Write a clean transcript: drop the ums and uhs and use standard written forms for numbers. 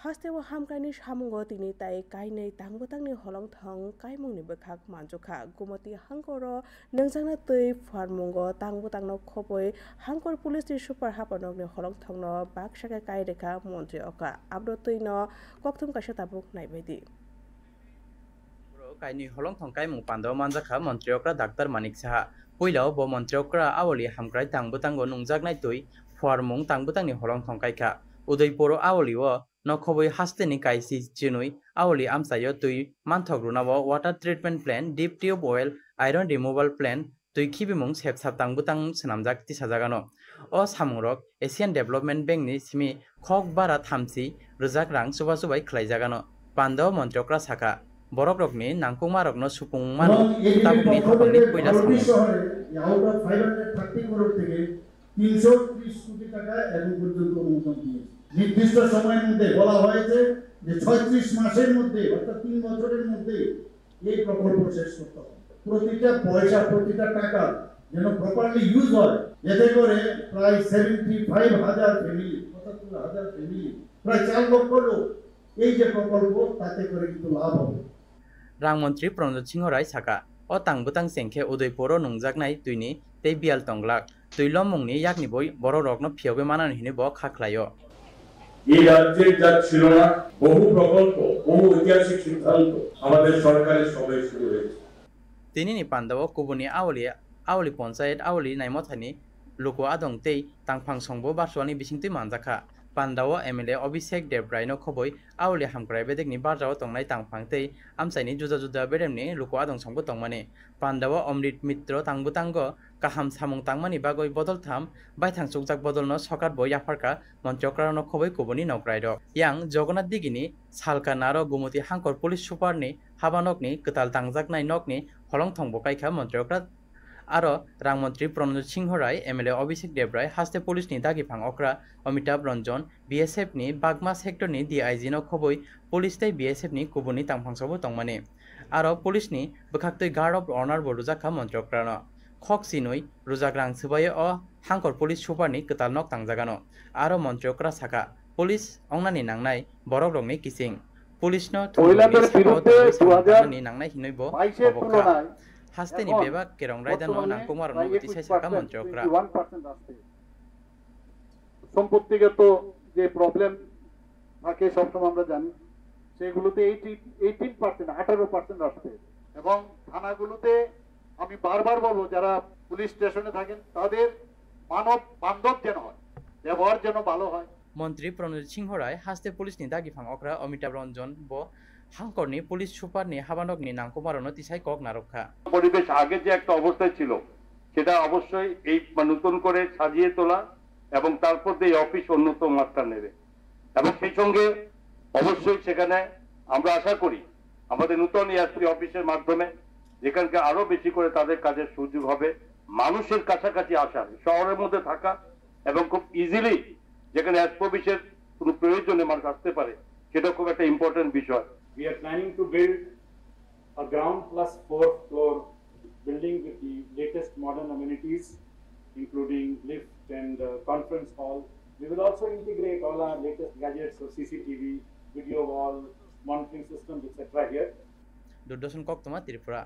Hastewa hamkaini samungo tini tai kainai tangbutangni holongthong kaimungni bwkhak manjukha gumati hangkoro nungjangna tui pharmungo tangbutangno khopoi hangkor police ni super hapanokni holongthongno baksaka kaireka montri oka abdo tuino kokthum kaisa tabuk naibaidi kaini holongthong kaimung pando manjakha mantri okra Dr. Manik Saha puilao bo mantri okra awali hamkrai tangbutango nungjaknai tui pharmung tangbutangni holongthong kaikha Udaipuro awaliwo nokhoboi hasteni kaisi chinui awali amsayo tui manthok runao water treatment plant deep tube oil iron removal plant tui khibimung sepsap tangbutang swnamjak tisajagano o samungrok Asian Development Bank ni simi khok bara thamsi rwjak rang suba subai khlaijagano pando mantri okra saka Borokrokni nangkungmarokno supungmano tabukni hapangni koila samung শহরে out of 530 crore থেকে 330 কোটি টাকা এখন পর্যন্ত অনুমোদন দিয়েছে নির্দিষ্ট সময়ের মধ্যে বলা হয়েছে যে 36 মাসের মধ্যে অর্থাৎ 3 বছরের মধ্যে এই প্রকল্প শেষ করতে হবে প্রতিটা পয়সা প্রতিটা টাকা যেন প্রপারলি ইউজ হয় এতে করে প্রায় 75000 ফ্যামিলি 75000 ফ্যামিলি প্রায় 4 লক্ষ লোক এই যে প্রকল্প তাতে করে কিন্তু লাভ হবে Rangmantri Pranjot Singh Rai Saka o tangbutang sengkhe Udaipuro nungjaknai tuini tei bial tonglak tuilomungni yakni boi bororokno phiyoge manan hini bo khaklayo এই রাজ্যের যা ছিল না বহু প্রকল্প বহু ঐতিহাসিক সিদ্ধান্ত আমাদের সরকারের সময় শুরু হয়েছে তিনি ni pandawo kubuni awli panchayat awli naimothani luko adong tei tangphang songbo barsuani bisingtui manjakha Pandawo MLA Abhishek Devrai no khoboi awli hamkrai bedekni barjao tongnai tangphang tei amsaini juda juda beremni luko adong songbo tongmani Pandawo Amrit Mitro tangbutango kaham samung tangmani bagoi bodol tham baithang chukjak bodolno sokat boi yafarka montrokra no khoboi kubuni nokrai ro yang Jagannath Digini Salka Naro Gumoti Hangkor Police Super ni habanokni ketal tangjaknai nokni holongthongbo kaikha montrokra Aro Rangmantri Pranjot Singh Rai MLA Abhishek Devrai haste police ni dagifang okra Amitabh Ranjan BSF ni Bagma sector ni DIG no khoboi police tei BSF ni kubuni tangphang sobo tongmani Aro police ni bwkhaktui guard of honor bo rujakha montrokrano khok sinui rujakrang subaye o hangkor police super ni ketal nok tangjagano Aro montrokra saka police ongnani nangnai borokrokni kising police no মহিলাদের বিরুদ্ধে 2022 ni nangnai hinoi bo 22 এর তুলনায় Hasteni bebak kerong raida no nangkumarno utisai saka montrokra 21% আসছে সম্পত্তিগত যে problem থাকে সবসময় আমরা জানি সেগুলোতে 18% 18% আসছে এবং থানাগুলোতে আমি বারবার বলবো যারা পুলিশ স্টেশনে থাকেন তাদের মানব বান্ধব যেন হয় ব্যবহার যেন ভালো হয় মন্ত্রী প্রণজিৎ সিংহ রায় হাস্তে পুলিশ নি দাগিফাং অকরা অমিতাভ রঞ্জন ব হাংকরনি পুলিশ সুপার নি হাবানকনি নাংকুমারনো তিসাই কক নারক্ষা পরিবেশ আগে যে একটা অবস্থায় ছিল সেটা অবশ্যই এই নতুন করে সাজিয়ে তোলা এবং তারপর এই অফিস উন্নত মাত্রা নেবে এবং সেই সঙ্গে অবশ্যই সেখানে আমরা আশা করি আমাদের নতুন এসপি অফিসের মাধ্যমে যেখানকে আরো বেশি করে তাদের কাজের সুযোগ হবে মানুষের কাছাকাছি আসা শহরের মধ্যে থাকা এবং খুব ইজিলি যেখানে এসপি অফিসের কোনো প্রয়োজনে মানুষ আসতে পারে সেটা খুব একটা ইম্পর্টেন্ট বিষয় We are planning to build a ground plus 4th floor building with the latest modern amenities, including lift and conference hall. We will also integrate all our latest gadgets of CCTV, video wall, monitoring systems, etc. here. Durdoshan Koktoma Tripura.